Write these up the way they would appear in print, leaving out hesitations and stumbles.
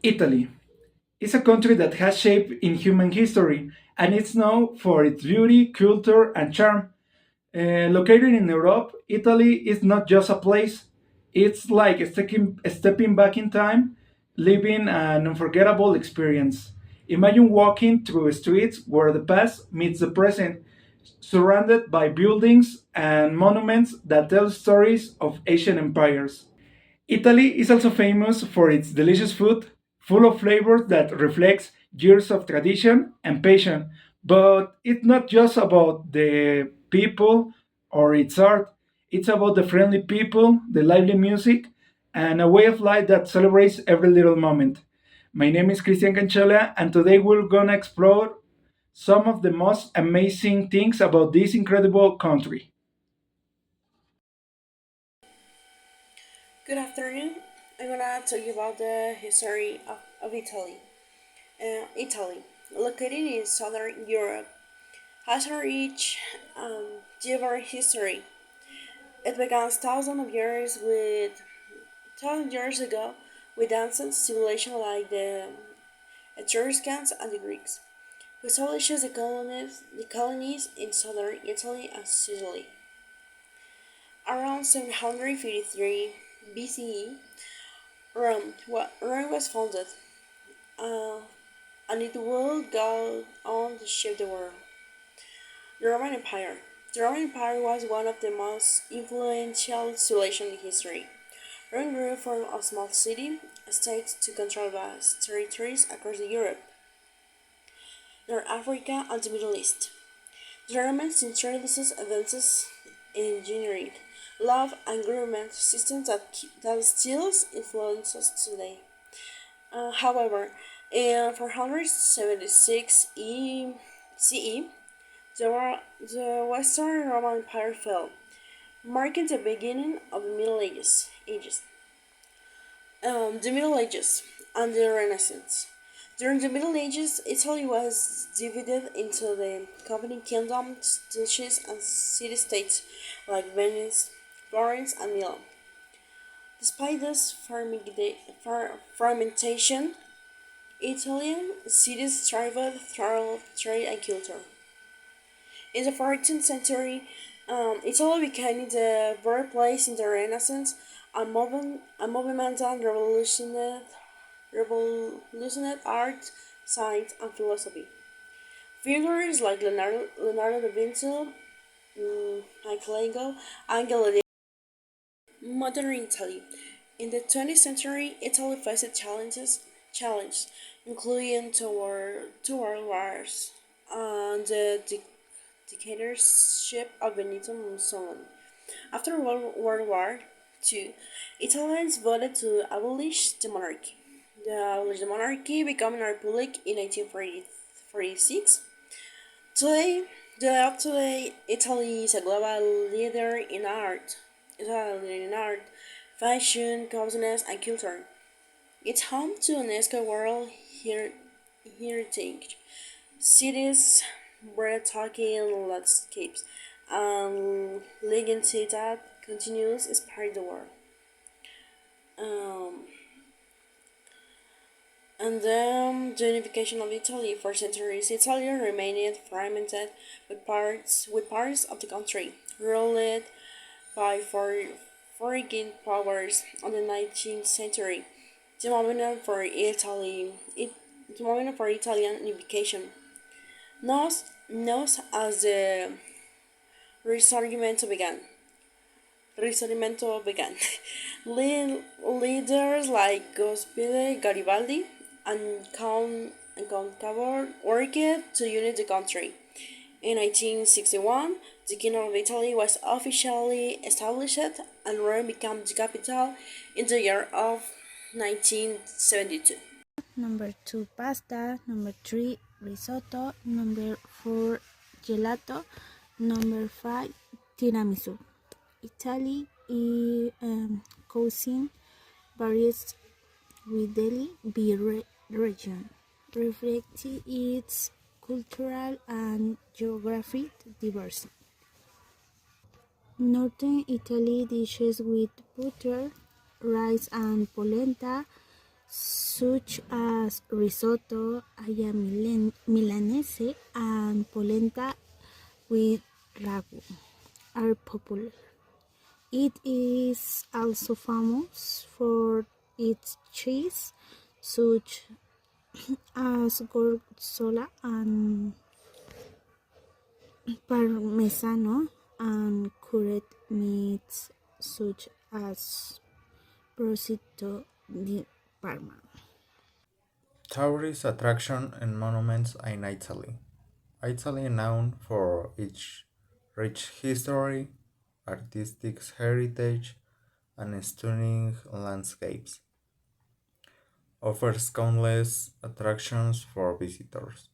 Italy is a country that has shaped in human history, and it's known for its beauty, culture, and charm. Located in Europe, Italy is not just a place, it's like stepping back in time, living an unforgettable experience. Imagine walking through streets where the past meets the present, surrounded by buildings and monuments that tell stories of ancient empires. Italy is also famous for its delicious food, full of flavors that reflects years of tradition and passion. But it's not just about the people or its art. It's about the friendly people, the lively music, and a way of life that celebrates every little moment. My name is Cristian Canchela, and today we're gonna explore some of the most amazing things about this incredible country. Good afternoon. I'm gonna tell you about the history of Italy. Italy, located in southern Europe, has a rich, diverse history. It began thousands of years ago with ancient civilizations like the Etruscans and the Greeks, who established the colonies in southern Italy and Sicily. Around 753 BCE, Rome was founded, uh, and it would go on to shape the world. The Roman Empire. The Roman Empire was one of the most influential civilizations in history. Rome grew from a small city state to control vast territories across Europe, North Africa, and the Middle East. The Romans introduced advances in engineering, law, and government systems that still influence us today. However, in 476 CE, the Western Roman Empire fell, marking the beginning of the Middle Ages and the Renaissance. During the Middle Ages, Italy was divided into the Company kingdoms, duchies, and city-states like Venice, Florence, and Milan. Despite this fragmentation, Italian cities thrived through trade and culture. In the 14th century, Italy became the birthplace in the Renaissance, a movement that revolutionized art, science, and philosophy. Figures like Leonardo da Vinci, Michelangelo, and Galileo. Modern Italy. In the 20th century, Italy faced challenges, including two world wars and the dictatorship of Benito Mussolini. After World War II, Italians voted to abolish the monarchy. The monarchy, becoming a republic in 1846. Today, Italy is a global leader in art. It's a leader in art, fashion, business, and culture. It's home to UNESCO World Heritage cities, breathtaking landscapes, and legacy that continues inspire the world. Um, and then the unification of Italy for centuries, Italy remained fragmented with parts of the country ruled by foreign powers in the 19th century. The moment for the moment for Italian unification, known as the Risorgimento began. Risorgimento began. Leaders like Giuseppe Garibaldi and Count Cavour worked to unite the country. In 1861, the Kingdom of Italy was officially established and Rome became the capital in the year of 1972. Number 2, pasta. Number 3, risotto. Number 4, gelato. Number 5, tiramisu. Italy cuisine varies widely by region, reflecting its cultural and geographic diversity. Northern Italy dishes with butter, rice, and polenta. such as risotto, milanese, and polenta with ragu, are popular. It is also famous for its cheese, such as gorgonzola and parmesano, and cured meats such as prosciutto di Parma. Tourist attraction and monuments in Italy. Italy known for its rich history, artistic heritage, and stunning landscapes, offers countless attractions for visitors.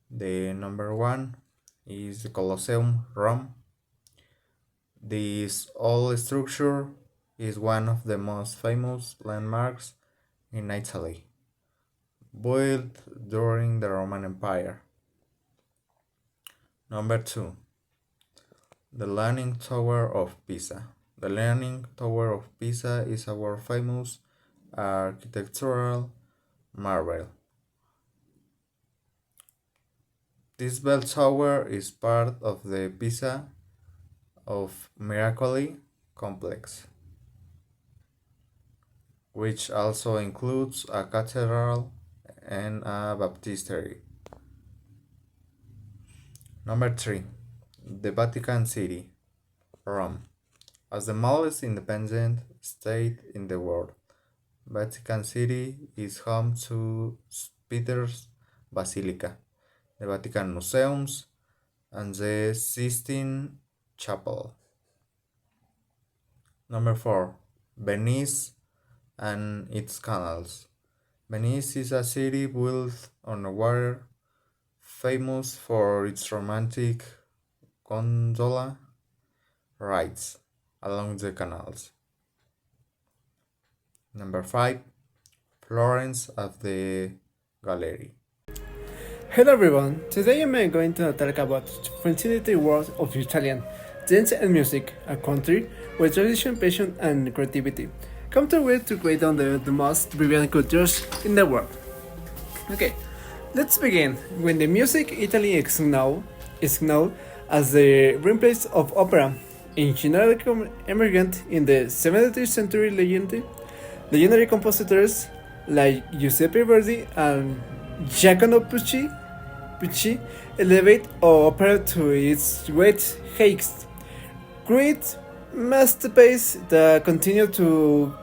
The number one is the Colosseum, Rome. This old structure is one of the most famous landmarks in Italy, built during the Roman Empire. Number two, the Leaning Tower of Pisa. The Leaning Tower of Pisa is a world famous architectural marvel. This bell tower is part of the Pisa of Miracoli complex, which also includes a cathedral and a baptistry. Number 3. The Vatican City, Rome. As the smallest independent state in the world, Vatican City is home to Peter's Basilica, the Vatican Museums, and the Sistine Chapel. Number 4. Venice and its canals. Venice is a city built on the water, famous for its romantic gondola rides along the canals. Number 5. Florence at the Gallery. Hello everyone, today I'm going to talk about the fascinating world of Italian dance and music, a country where tradition, passion and creativity come together to create one of the most brilliant cultures in the world. Okay, let's begin. When the music Italy is known as the birthplace of opera, in general emergent in the 17th century legendary compositors like Giuseppe Verdi and Giacomo Pucci elevate opera to its great heights. Great masterpiece that continue to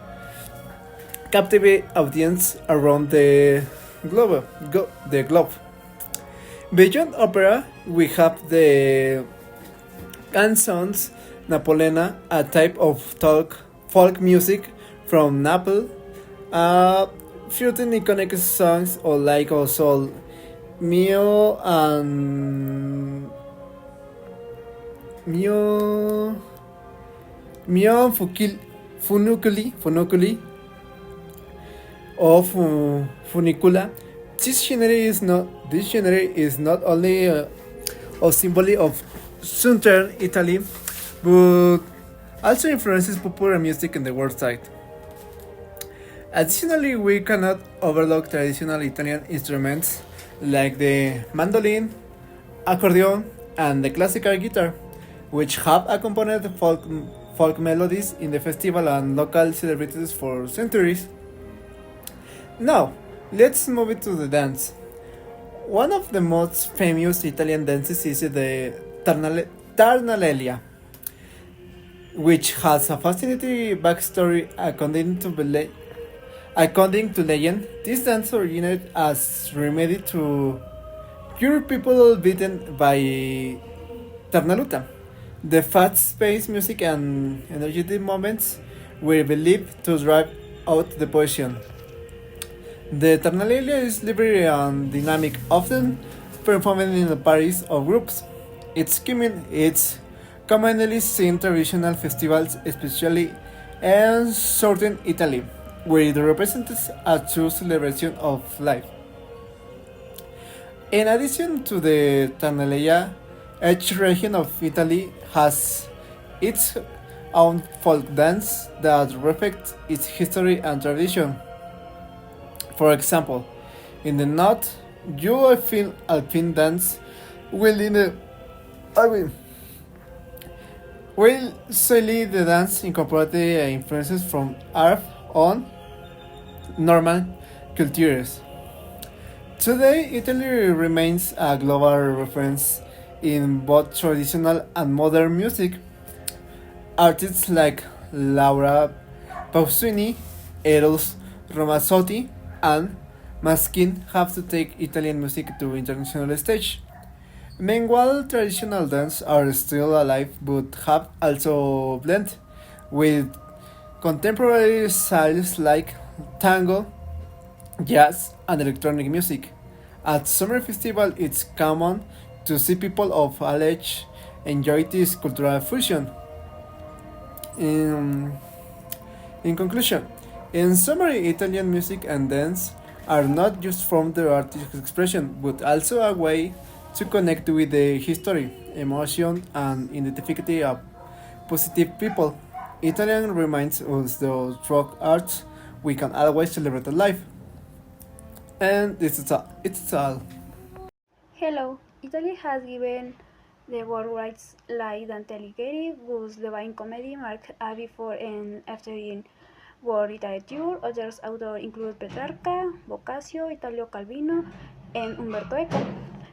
captivate audience around the globe. Beyond opera, we have the canzons napolitana, a type of folk music from Naples. Featuring iconic songs or like also Mio and Mio Funuculi of Funicula. This genre is not only a symbol of southern Italy, but also influences popular music in the world side. Additionally, we cannot overlook traditional Italian instruments like the mandolin, accordion, and the classical guitar, which have accompanied folk melodies in the festival and local celebrities for centuries. Now, let's move it to the dance. One of the most famous Italian dances is the Tarnalelia, which has a fascinating backstory according to legend. This dance originated as remedy to cure people bitten by Tarnaluta. The fast-paced music and energetic moments were believed to drive out the poison. The Tarnalelia is lively and dynamic, often performed in parties or groups. It's commonly seen in traditional festivals, especially in southern Italy, where it represents a true celebration of life. In addition to the Tarnaleia, each region of Italy has its own folk dance that reflects its history and tradition. For example, in the north, you will feel alpine dance, while in the I mean, while Sally the dance incorporated influences from Arab on Norman cultures. Today, Italy remains a global reference in both traditional and modern music. Artists like Laura Pausini, Eros Ramazzotti, and Maskin have to take Italian music to international stage. Meanwhile, traditional dance are still alive but have also blended with contemporary styles like tango, jazz, and electronic music. At summer festival, it's common to see people of all age enjoy this cultural fusion. In, in conclusion, in summary, Italian music and dance are not just from the artistic expression, but also a way to connect with the history, emotion, and identity of positive people. Italian reminds us that through arts we can always celebrate life. And this is all. It's all. Hello, Italy has given the world rights like Dante Alighieri, whose Divine Comedy marked a before and after in world literature. Other authors include Petrarca, Boccaccio, Italo Calvino, and Umberto Eco.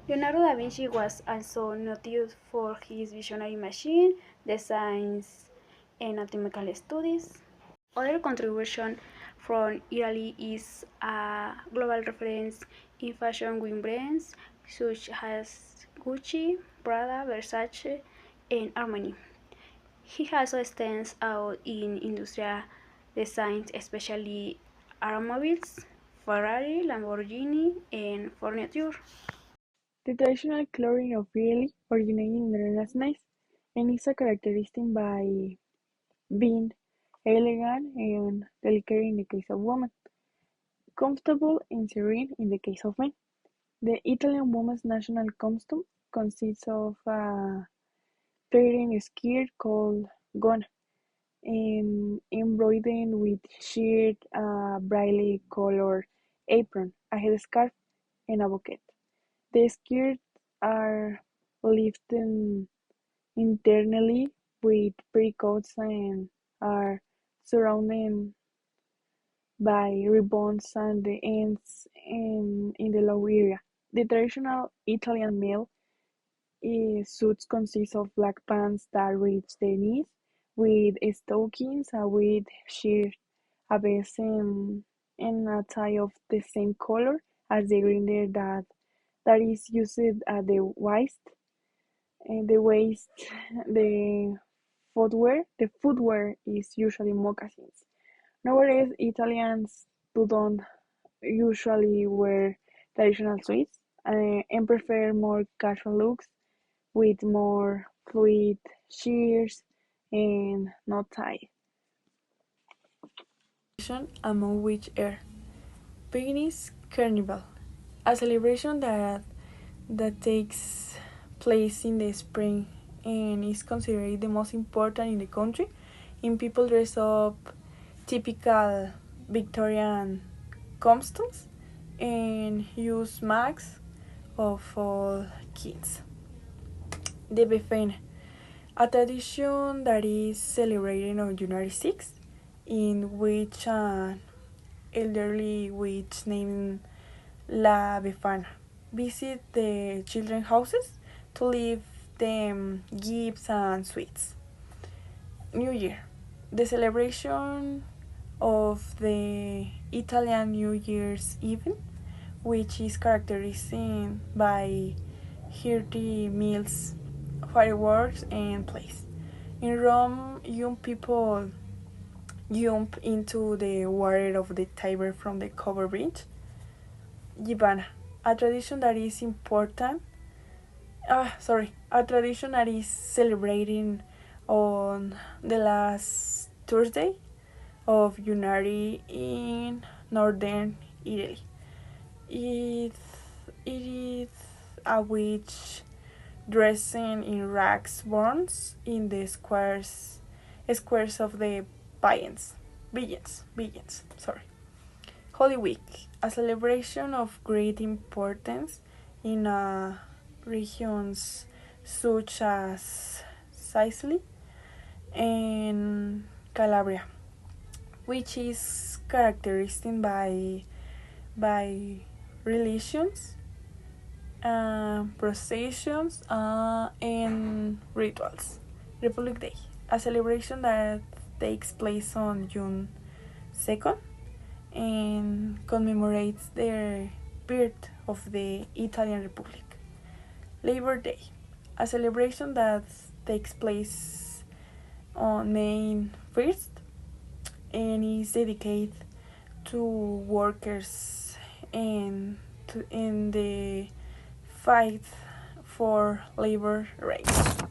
Leonardo da Vinci was also noted for his visionary machine, designs, and anatomical studies. Other contribution from Italy is a global reference in fashion with brands such as Gucci, Prada, Versace, and Armani. He also stands out in industrial designs, especially automobiles, Ferrari, Lamborghini, and furniture. The traditional clothing of Italy originated in the Renaissance and is characterized by being elegant and delicate in the case of women, comfortable and serene in the case of men. The Italian woman's national costume consists of a flaring skirt called gonna and embroidered with sheer brightly colored apron, a headscarf, and a bouquet. The skirts are lifted internally with petticoats and are surrounded by ribbons at the ends and in the low area. The traditional Italian male suits consist of black pants that reach the knees, with stockings, a wide shirt, a vest, and a tie of the same color as the grinder that is used at the waist. And the waist, the footwear is usually moccasins. Nowadays, Italians do not usually wear traditional suits and prefer more casual looks with more fluid shears and no tie. Among which are Peggy's Carnival, a celebration that takes place in the spring and is considered the most important in the country. In people dress up typical Victorian costumes and use masks of all kids. The Befana, a tradition that is celebrated on January 6th, in which an elderly witch named La Befana visit the children's houses to leave them gifts and sweets. New Year, the celebration of the Italian New Year's Eve, which is characterized by hearty meals, fireworks, and plays. In Rome, young people jump into the water of the Tiber from the covered bridge. Gibana, a tradition that is important. A tradition that is celebrating on the last Thursday of January in northern Italy. It, it is a witch dressing in rags borns in the squares of the Vigens. Sorry. Holy Week, a celebration of great importance in regions such as Sicily and Calabria, which is characterized by religions, processions, and rituals. Republic Day, a celebration that takes place on June 2nd and commemorates the birth of the Italian Republic. Labor Day, a celebration that takes place on May 1st and is dedicated to workers and in the fight for labor rights.